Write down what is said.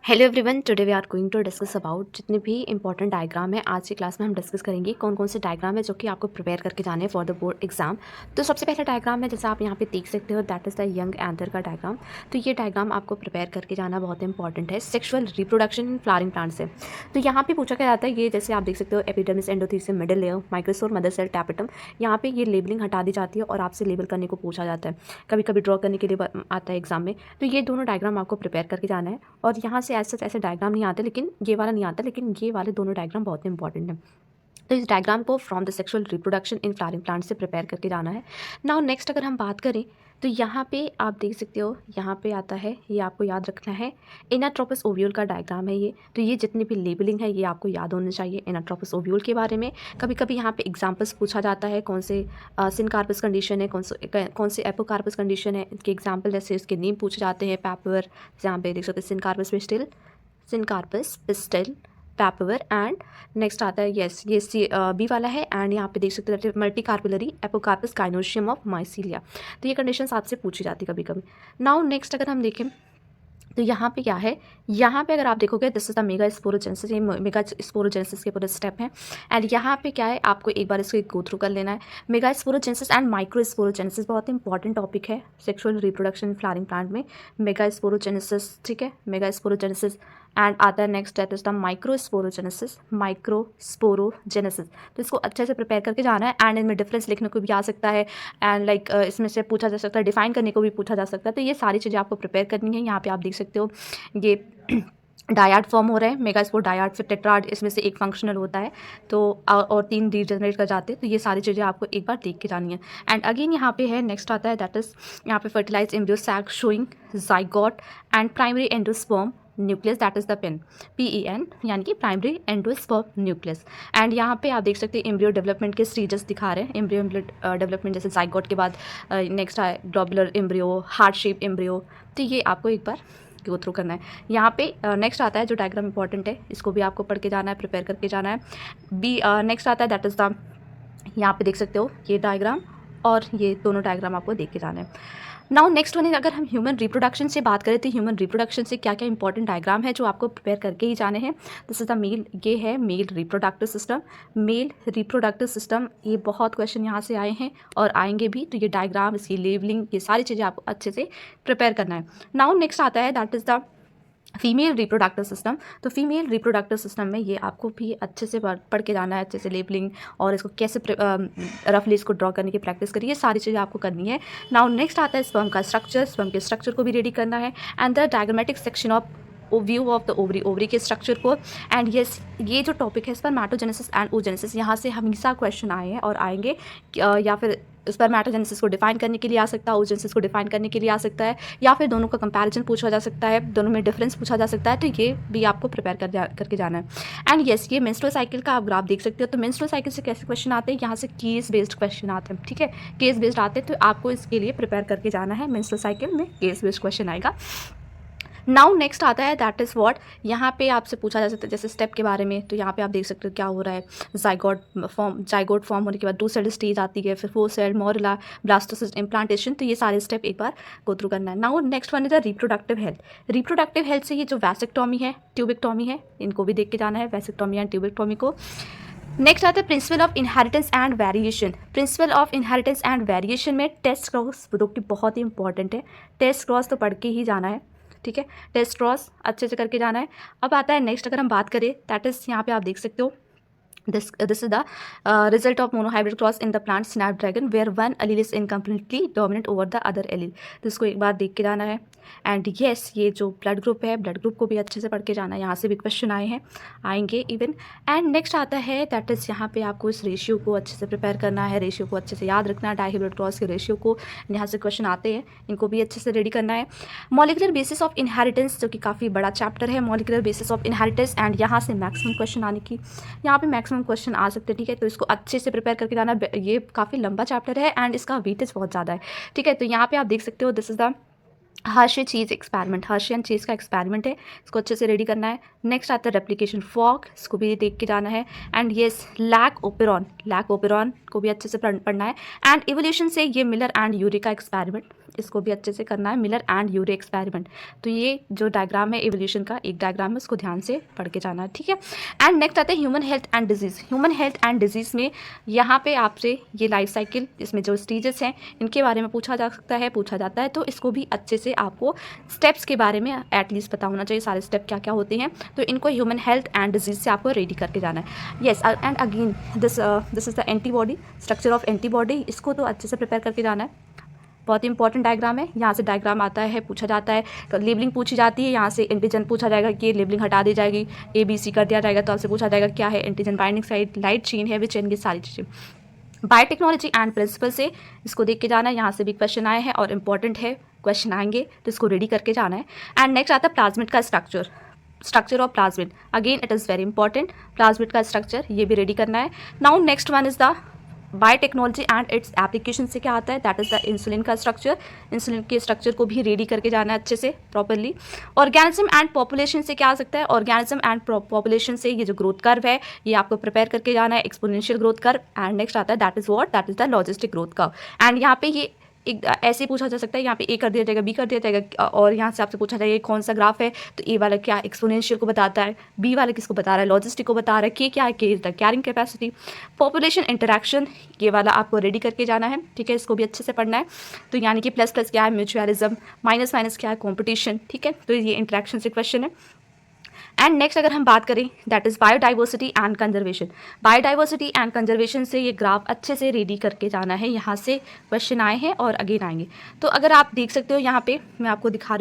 Hello everyone, today we are going to discuss about जितने भी important diagram है। आज की क्लास में हम डिस्कस करेंगे कौन कौन से डायग्राम है जो कि आपको प्रिपेयर करके जाने हैं फॉर द बोर्ड एग्जाम। तो सबसे पहला डायग्राम है, जैसा आप यहाँ पे देख सकते हो, that is the young anther का डायग्राम। तो ये डायग्राम आपको प्रिपेयर करके जाना बहुत इंपॉर्टेंट है sexual reproduction in flowering plant से। तो यहाँ पे पूछा क्या जाता है, ये जैसे आप देख सकते हो, epidermis, endothelium, middle layer, microspore, mother cell, tapetum. यहाँ पे ये लेबलिंग हटा दी जाती है और आपसे लेबल करने को पूछा जाता है, कभी कभी ड्रॉ करने के लिए आता है एग्जाम में। तो ये दोनों डायग्राम आपको प्रिपेयर करके जाना है और यहाँ से ऐसे डायग्राम नहीं आते, लेकिन ये वाला नहीं आता, लेकिन ये वाले दोनों डायग्राम बहुत इंपॉर्टेंट है। तो इस डायग्राम को from the sexual reproduction in flowering plant से प्रिपेयर करके जाना है। नाउ नेक्स्ट अगर हम बात करें तो यहाँ पे आप देख सकते हो, यहाँ पे आता है, ये आपको याद रखना है, इनाट्रोपस ओव्यूल का डायग्राम है ये। तो ये जितनी भी लेबलिंग है ये आपको याद होने चाहिए इनाट्रोपस ओव्यूल के बारे में। कभी कभी यहाँ पे एग्जाम्पल्स पूछा जाता है, कौन से सिनकार्पस कंडीशन है, कौन से एपोकार्पस कंडीशन है, इनके एग्जाम्पल जैसे इसके नेम पूछे जाते हैं। पेपर, जहाँ पे देख सकते हैं syncarpous pistil, syncarpous pistil, papaver, and next आता है, यस ये बी वाला है। एंड यहाँ पे देख सकते हैं multi carpellary apocarpous gynoecium of Michelia. तो ये कंडीशंस आपसे पूछी जाती कभी कभी। नाउ नेक्स्ट अगर हम देखें तो यहाँ पे क्या है, यहाँ पे अगर आप देखोगे this is the mega sporogenesis, ये मेगा स्पोरोजेनेसिस के पूरे स्टेप हैं। एंड यहाँ पे क्या है, आपको एक बार इसको गो थ्रू कर लेना है। Mega sporogenesis and micro sporogenesis बहुत इंपॉर्टेंट टॉपिक है सेक्सुअल रिप्रोडक्शन फ्लावरिंग प्लांट में। मेगा स्पोरोजेनेसिस, ठीक है, मेगा स्पोरोजेनेसिस। एंड आता है next, that is the micro sporogenesis, micro sporogenesis. तो इसको अच्छे से प्रिपेयर करके जाना है। एंड इनमें डिफरेंस लिखने को भी आ सकता है, एंड लाइक इसमें से पूछा जा सकता है, डिफाइन करने को भी पूछा जा सकता है। तो ये सारी चीज़ें आपको प्रिपेयर करनी है। यहाँ पे आप देख सकते हो ये डायाड फॉर्म हो रहा है, मेगास्पोर डायाड, फिर टेट्राड, इसमें से एक फंक्शनल होता है। तो और 3 रीजनरेट कर जाते हैं। तो ये सारी चीज़ें आपको एक बार देख के जानी है। एंड अगेन यहाँ पे है, नेक्स्ट आता है, दैट इज यहाँ पे fertilize embryo sac showing zygote and primary endosperm nucleus, that is the PEN, PEN, यानी कि प्राइमरी एंडोस्पर्म न्यूक्लियस। एंड यहाँ पे आप देख सकते हैं एम्ब्रियो डेवलपमेंट के स्टेजेस दिखा रहे हैं। एम्ब्रियो डेवलपमेंट जैसे जाइगोट के बाद नेक्स्ट है globular embryo, heart shape embryo. तो ये आपको एक बार गो थ्रू करना है। यहाँ पे नेक्स्ट आता है जो डायग्राम इंपॉर्टेंट है, इसको भी आपको पढ़ के जाना है, प्रिपेयर करके जाना है। नेक्स्ट आता है, दैट इज़ द, यहाँ पे देख सकते हो ये डायग्राम और ये दोनों डायग्राम आपको देख के जाना है। नाउ नेक्स्ट वन है, अगर हम ह्यूमन रिप्रोडक्शन से बात करें तो ह्यूमन रिप्रोडक्शन से क्या क्या इंपॉर्टेंट डायग्राम है जो आपको प्रिपेयर करके ही जाने हैं। दिस इज द मेल, ये है male reproductive system. Male reproductive system, ये बहुत क्वेश्चन यहाँ से आए हैं और आएंगे भी। तो ये डायग्राम, इसकी लेवलिंग, ये सारी चीज़ें आपको अच्छे से प्रिपेयर करना है। नाउ नेक्स्ट आता है, that is the female reproductive system. तो फीमेल रिप्रोडक्टिव सिस्टम में ये आपको भी अच्छे से पढ़ के जाना है, अच्छे से लेबलिंग और इसको कैसे रफली इसको ड्रॉ करने की प्रैक्टिस करिए, सारी चीज़ें आपको करनी है। नाउ नेक्स्ट आता है स्पर्म का स्ट्रक्चर, स्पर्म के स्ट्रक्चर को भी रेडी करना है। And the diagrammatic section of view of the ovary, ovary के स्ट्रक्चर को। एंड यस, ये जो टॉपिक है स्पर्मेटोजेनेसिस एंड oogenesis, यहाँ से हमेशा क्वेश्चन आए हैं और आएंगे। या फिर स्पर्मेटोजेनेसिस को डिफाइन करने के लिए आ सकता है, oogenesis को डिफाइन करने के लिए आ सकता है, या फिर दोनों का कंपैरिजन पूछा जा सकता है, दोनों में डिफरेंस पूछा जा सकता है। तो ये भी आपको प्रिपेयर करके जाना है। एंड यस, ये मेंस्ट्रुअल साइकिल का आप ग्राफ देख सकते हो। तो मेंस्ट्रुअल साइकिल से कैसे क्वेश्चन आते हैं, यहाँ से केस बेस्ड क्वेश्चन आते हैं, ठीक है, केस बेस्ड आते हैं। तो आपको इसके लिए प्रिपेयर करके जाना है, मेंस्ट्रुअल साइकिल में केस बेस्ड क्वेश्चन आएगा। नाउ नेक्स्ट आता है, दैट इज़ व्हाट, यहाँ पे आपसे पूछा जा सकता है जैसे स्टेप के बारे में। तो यहाँ पे आप देख सकते हो क्या हो रहा है, जाइगोट फॉर्म होने के बाद 2 सेल स्टेज आती है, फिर 4 सेल, मोरिला, ब्लास्टोसिस्ट, इम्प्लांटेशन। तो ये सारे स्टेप एक बार गो थ्रू करना है। Now next one is the reproductive health. Reproductive health से ये जो वैसेक्टॉमी है, ट्यूबिक्टॉमी है, इनको भी देख के जाना है, वैसेक्टॉमी एंड ट्यूबिक्टॉमी को। नेक्स्ट आता है principle of inheritance and variation. Principle of inheritance and variation में टेस्ट क्रॉस, जो कि बहुत ही इंपॉर्टेंट है, टेस्ट क्रॉस तो पढ़ के ही जाना है, ठीक है, टेस्ट क्रॉस अच्छे से करके जाना है। अब आता है नेक्स्ट, अगर हम बात करें, दैट इज़ यहाँ पे आप देख सकते हो, this is the result of monohybrid cross in the plant snapdragon where one allele is incompletely dominant over the other allele। तो इसको एक बार देख के जाना है। एंड येस, ये जो ब्लड ग्रुप है, ब्लड ग्रुप को भी अच्छे से पढ़ के जाना है, यहाँ से भी क्वेश्चन आए हैं, आएंगे इवन। एंड नेक्स्ट आता है, दैट इज़ यहाँ पे आपको इस रेशियो को अच्छे से प्रिपेयर करना है, रेशियो को अच्छे से याद रखना है, डायहाइब्रिड क्रॉस के रेशियो को, यहाँ से क्वेश्चन आते हैं, इनको भी अच्छे से रेडी करना है। मॉलिकुलर बेसिस ऑफ इनहेरिटेंस, जो कि काफ़ी बड़ा चैप्टर है, molecular basis of inheritance. And यहाँ से मैक्सिमम क्वेश्चन आने की, यहाँ पे मैक्सिमम क्वेश्चन आ सकते हैं, ठीक है। तो इसको अच्छे से प्रिपेयर करके जाना, ये काफ़ी लंबा चैप्टर है एंड इसका वेटेज बहुत ज़्यादा है, ठीक है। तो यहाँ पे आप देख सकते हो, this is the Hershey cheese experiment, Hershey and cheese का एक्सपेरिमेंट है, इसको अच्छे से रेडी करना है। नेक्स्ट आता है रेप्लिकेशन फॉक, इसको भी देख के जाना है। एंड येस, लैक ओपेरॉन को भी अच्छे से पढ़ना है। एंड इवोल्यूशन से ये मिलर एंड यूरी का एक्सपेरिमेंट, इसको भी अच्छे से करना है, मिलर एंड यूरे एक्सपेरिमेंट। तो ये जो डायग्राम है एवोल्यूशन का एक डायग्राम है, उसको ध्यान से पढ़ के जाना है, ठीक है। एंड नेक्स्ट आते हैं human health and disease. Human health and disease में यहाँ पे आपसे ये लाइफ साइकिल, इसमें जो स्टेजेस हैं इनके बारे में पूछा जाता है, तो इसको भी अच्छे से आपको स्टेप्स के बारे में एटलीस्ट पता होना चाहिए, सारे स्टेप क्या क्या होते हैं। तो इनको ह्यूमन हेल्थ एंड डिजीज़ से आपको रेडी करके जाना है। Yes, and again this is the antibody, structure of antibody, इसको तो अच्छे से प्रिपेयर करके जाना है। बहुत ही इंपॉर्टेंट डायग्राम है, यहाँ से डायग्राम आता है, पूछा जाता है, लेबलिंग पूछी जाती है, यहाँ से एंटीजन पूछा जाएगा कि लेबलिंग हटा दी जाएगी, ABC कर दिया जाएगा, तो आपसे पूछा जाएगा क्या है antigen binding site, light chain है, विच चेन, ये सारी चीज़ें। बायोटेक्नोलॉजी एंड प्रिंसिपल से इसको देख के जाना है, यहाँ से भी क्वेश्चन आए हैं और इंपॉर्टेंट है, क्वेश्चन आएंगे तो इसको रेडी करके जाना है। एंड नेक्स्ट आता है प्लाज्मिड का structure of plasmid, again it is very important, plasmid का स्ट्रक्चर ये भी रेडी करना है। Now next one is the biotechnology and its application से क्या आता है, दैट इज़ द इंसुलिन का स्ट्रक्चर, इंसुलिन के स्ट्रक्चर को भी रेडी करके जाना है अच्छे से प्रॉपरली। ऑर्गेनिज्म एंड पॉपुलेशन से क्या आ सकता है, ऑर्गेनिज्म एंड पॉपुलेशन से ये जो ग्रोथ कर्व है ये आपको प्रिपेयर करके जाना है, exponential growth curve. And next आता है that is the logistic growth curve. And यहाँ पे ये एक ऐसे पूछा जा सकता है, यहाँ पे A कर दिया जाएगा, B कर दिया जाएगा, और यहाँ से आपसे पूछा जाएगा कौन सा ग्राफ है, तो A वाला क्या एक्सपोनेंशियल को बताता है, B वाला किसको बता रहा है, लॉजिस्टिक को बता रहा है, K क्या है, K is the carrying capacity. Population interaction ये वाला आपको रेडी करके जाना है, ठीक है, इसको भी अच्छे से पढ़ना है। तो यानी कि प्लस प्लस क्या है म्यूचुअलिज्म, माइनस माइनस क्या है कॉम्पिटिशन, ठीक है, तो ये इंटरेक्शन से क्वेश्चन है। एंड नेक्स्ट अगर हम बात करें that is biodiversity and conservation. Biodiversity and conservation से ये ग्राफ अच्छे से रेडी करके जाना है, यहाँ से क्वेश्चन आए हैं और अगेन आएंगे। तो अगर आप देख सकते हो यहाँ पे मैं आपको दिखा रही हूँ,